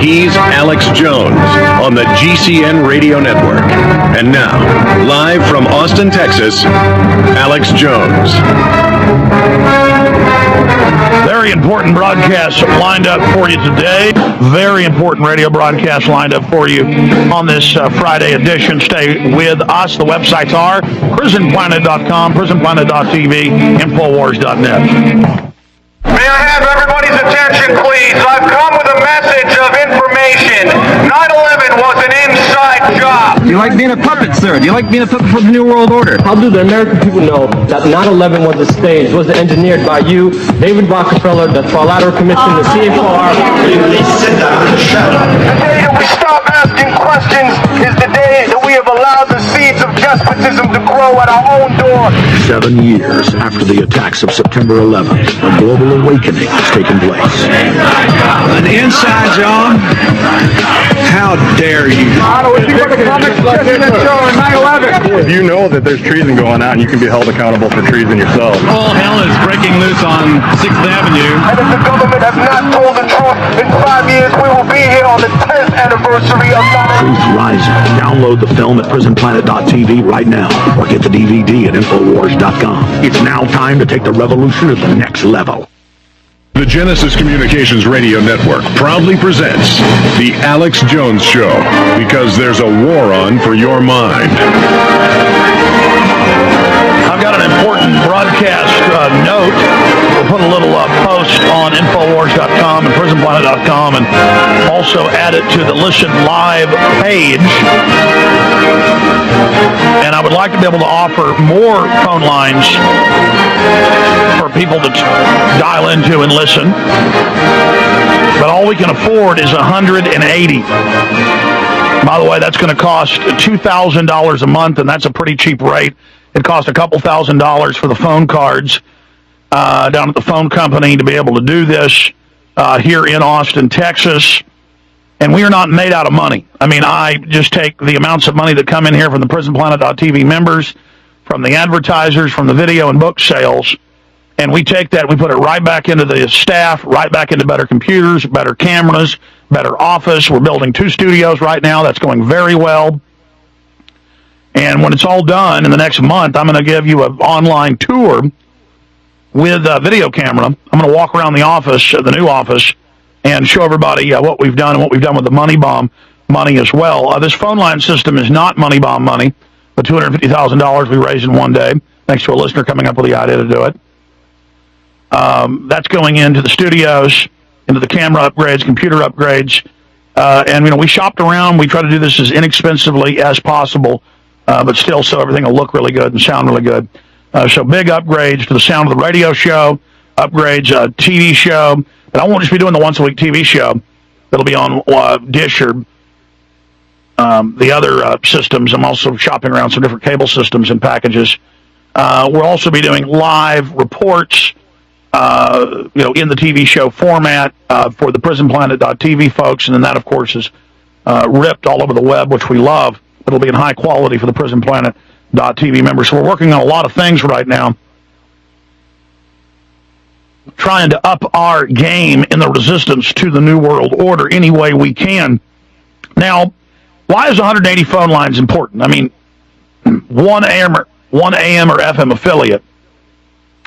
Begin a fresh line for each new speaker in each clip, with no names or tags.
He's Alex Jones on the GCN Radio Network. And now, live from Austin, Texas, Alex Jones.
Very important broadcast lined up for you today. Very important radio broadcast lined up for you on this Friday edition. Stay with us. The websites are prisonplanet.com, prisonplanet.tv, Infowars.net.
May I have everybody's attention, please? I've come with a message of information. 9/11 was an inside job.
Do you like being a puppet, sir? Do you like being a puppet for the New World Order?
How do the American people know that 9/11 was staged, was engineered by you, David Rockefeller, the Trilateral Commission, the CFR?
The day that we stop asking questions is the day that we have allowed the seeds of despotism to grow at our own door.
7 years after the attacks of September 11th, a global awakening has taken place.
An inside job? How dare you?
If you know that there's treason going on, you can be held accountable for treason yourself.
All hell is breaking loose on 6th Avenue.
And if the government has not told the truth, in 5 years we will be here on the 10th anniversary of 9/11.
Truth Rising. Download the film at prisonplanet.tv right now, or get the DVD at Infowars.com. It's now time to take the revolution to the next level.
The Genesis Communications Radio Network proudly presents The Alex Jones Show, because there's a war on for your mind.
I've got an important broadcast note. We'll put a little post on Infowars.com and PrisonPlanet.com and also add it to the Listen Live page. And I would like to be able to offer more phone lines for people to dial into and listen. But all we can afford is 180. By the way, that's going to cost $2,000 a month, and that's a pretty cheap rate. It cost a couple $1,000s for the phone cards down at the phone company to be able to do this here in Austin, Texas. And we are not made out of money. I mean, I just take the amounts of money that come in here from the PrisonPlanet.tv members, from the advertisers, from the video and book sales, and we take that, we put it right back into the staff, right back into better computers, better cameras, better office. We're building 2 studios right now. That's going very well. And when it's all done in the next month, I'm going to give you an online tour with a video camera. I'm going to walk around the office, the new office, and show everybody what we've done and what we've done with the Money Bomb money as well. This phone line system is not Money Bomb money, but $250,000 we raised in one day, thanks to a listener coming up with the idea to do it. That's going into the studios, into the camera upgrades, computer upgrades, and we shopped around. We try to do this as inexpensively as possible, but still so everything will look really good and sound really good. So big upgrades to the sound of the radio show, upgrades TV show. But I won't just be doing the once-a-week TV show. It'll be on Dish or the other systems. I'm also shopping around some different cable systems and packages. We'll also be doing live reports, in the TV show format for the PrisonPlanet.tv folks. And then that, of course, is ripped all over the web, which we love. It'll be in high quality for the PrisonPlanet.tv members. So we're working on a lot of things right now, trying to up our game in the resistance to the New World Order any way we can. Now, why is 180 phone lines important? I mean, one AM or FM affiliate,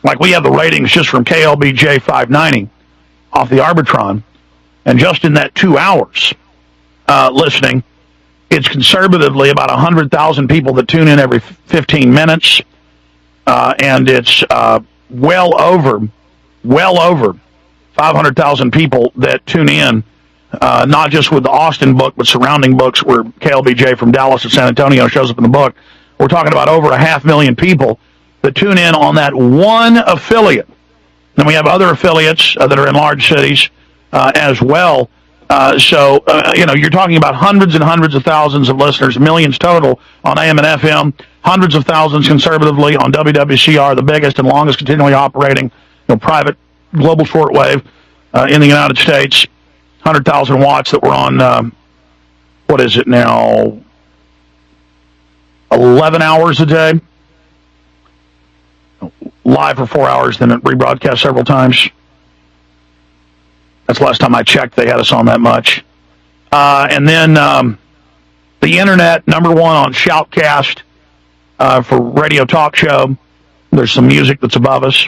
like we have the ratings just from KLBJ 590 off the Arbitron, and just in that 2 hours listening, it's conservatively about 100,000 people that tune in every 15 minutes, and it's well over 500,000 people that tune in, not just with the Austin book, but surrounding books where KLBJ from Dallas and San Antonio shows up in the book. We're talking about over 500,000 people that tune in on that one affiliate. Then we have other affiliates that are in large cities as well. So you're talking about hundreds and hundreds of thousands of listeners, millions total on AM and FM, hundreds of thousands conservatively on WWCR, the biggest and longest continually operating private global shortwave in the United States, 100,000 watts that we're on, what is it now, 11 hours a day, live for 4 hours, then it rebroadcast several times. That's the last time I checked, they had us on that much. And then the internet, number one on Shoutcast for radio talk show. There's some music that's above us.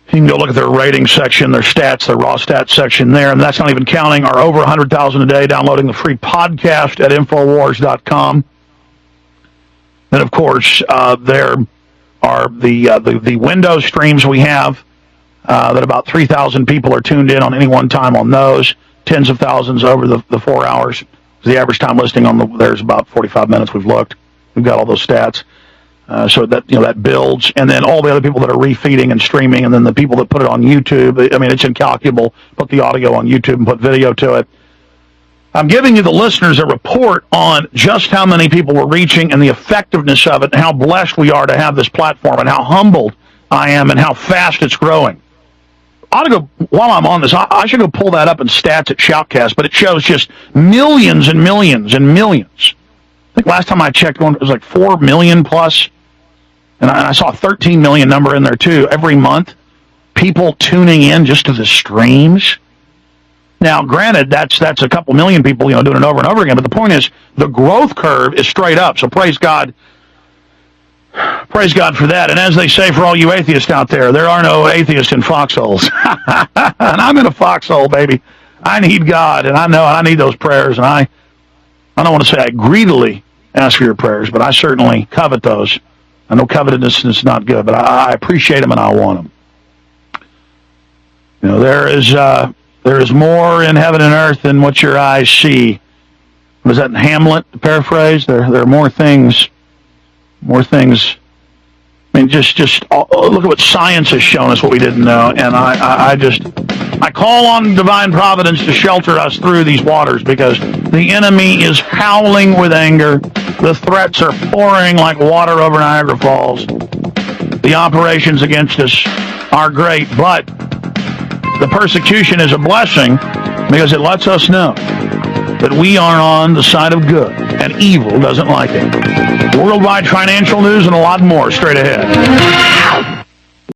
You can go look at their rating section, their stats, their raw stats section there, and that's not even counting our over 100,000 a day downloading the free podcast at Infowars.com. And, of course, there are the Windows streams we have that about 3,000 people are tuned in on any one time on those, tens of thousands over the 4 hours. The average time listening on there's about 45 minutes we've looked. We've got all those stats. So that that builds, and then all the other people that are refeeding and streaming, and then the people that put it on YouTube. I mean, it's incalculable. Put the audio on YouTube and put video to it. I'm giving you, the listeners, a report on just how many people we're reaching and the effectiveness of it, and how blessed we are to have this platform, and how humbled I am, and how fast it's growing. I ought to go, while I'm on this, I should go pull that up in stats at Shoutcast, but it shows just millions and millions and millions. I think last time I checked, it was like 4 million plus. And I saw a 13 million number in there, too, every month. People tuning in just to the streams. Now, granted, that's a couple million people, doing it over and over again. But the point is, the growth curve is straight up. So praise God. Praise God for that. And as they say, for all you atheists out there are no atheists in foxholes. And I'm in a foxhole, baby. I need God, and I know I need those prayers. And I don't want to say I greedily ask for your prayers, but I certainly covet those. I know covetousness is not good, but I appreciate them and I want them. There is more in heaven and earth than what your eyes see. Was that in Hamlet, to paraphrase? There are more things. I mean, just look at what science has shown us, what we didn't know. And I call on divine providence to shelter us through these waters, because the enemy is howling with anger. The threats are pouring like water over Niagara Falls. The operations against us are great, but the persecution is a blessing, because it lets us know that we are on the side of good, and evil doesn't like it. Worldwide financial news and a lot more straight ahead.